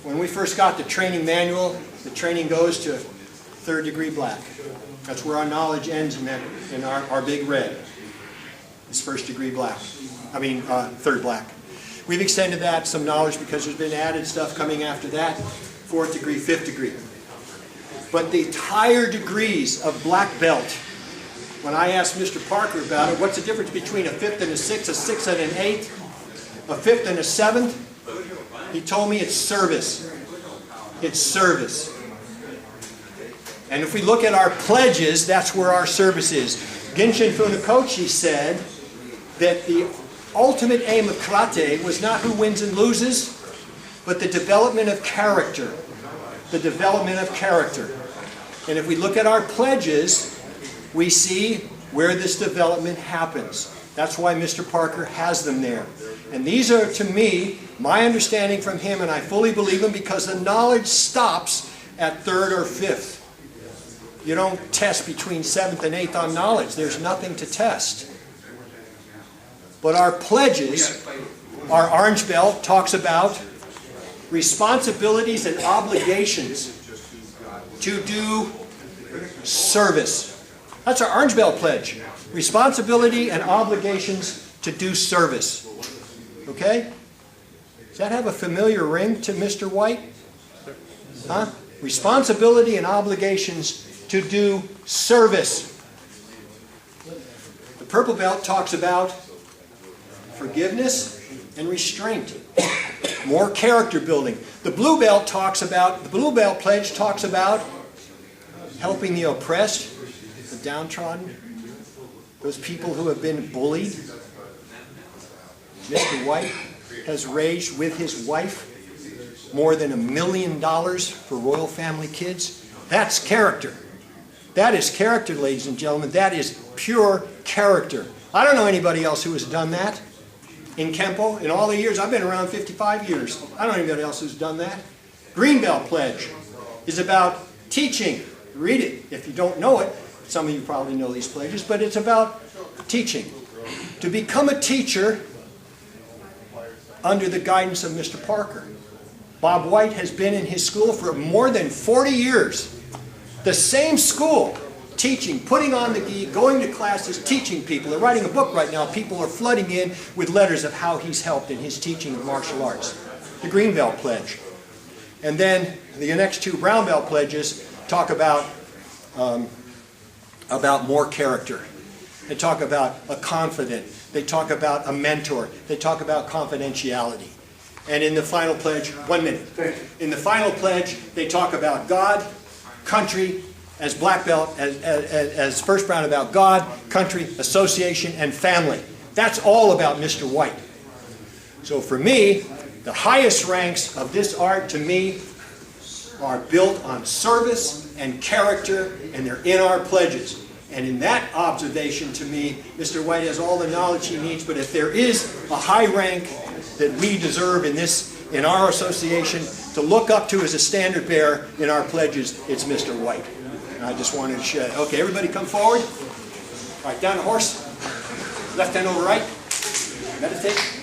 When we first got the training manual, the training goes to 3rd degree black. That's where our knowledge ends in our big red. It's 1st degree black. I mean, 3rd black. We've extended that some knowledge because there's been added stuff coming after that. 4th degree, 5th degree. But the higher degrees of black belt, when I asked Mr. Parker about it, what's the difference between a 5th and a 6th, a 6th and an 8th, a 5th and a 7th? He told me it's service. It's service. And if we look at our pledges, that's where our service is. Genshin Funakoshi said that the ultimate aim of karate was not who wins and loses, but the development of character. The development of character. And if we look at our pledges, we see where this development happens. That's why Mr. Parker has them there. And these are, to me, my understanding from him, and I fully believe him because the knowledge stops at 3rd or 5th. You don't test between 7th and 8th on knowledge. There's nothing to test. But our pledges, our orange belt talks about responsibilities and obligations to do service. That's our orange belt pledge. Responsibility and obligations to do service. Okay? Does that have a familiar ring to Mr. White? Huh? Responsibility and obligations to do service. The purple belt talks about forgiveness and restraint. More character building. The blue belt pledge talks about helping the oppressed, the downtrodden, those people who have been bullied. Mr. White has raised with his wife more than $1 million for royal family kids. That's character. That is character, ladies and gentlemen. That is pure character. I don't know anybody else who has done that in Kenpo. In all the years, I've been around 55 years. I don't know anybody else who's done that. Green Belt Pledge is about teaching. Read it if you don't know it. Some of you probably know these pledges, but it's about teaching. To become a teacher under the guidance of Mr. Parker. Bob White has been in his school for more than 40 years. The same school, teaching, putting on the gi, going to classes, teaching people. They're writing a book right now. People are flooding in with letters of how he's helped in his teaching of martial arts. The Green Belt Pledge. And then the next 2 Brown Belt pledges talk about more character. They talk about a confidant. They talk about a mentor. They talk about confidentiality. And in the final pledge, 1 minute. In the final pledge, they talk about God, country, as black belt, as first brown about God, country, association, and family. That's all about Mr. White. So for me, the highest ranks of this art to me are built on service and character, and they're in our pledges. And in that observation, to me, Mr. White has all the knowledge he needs, but if there is a high rank that we deserve in our association to look up to as a standard bearer in our pledges, it's Mr. White. And I just wanted to share that. Okay, everybody come forward. All right, down the horse. Left hand over right. Meditate.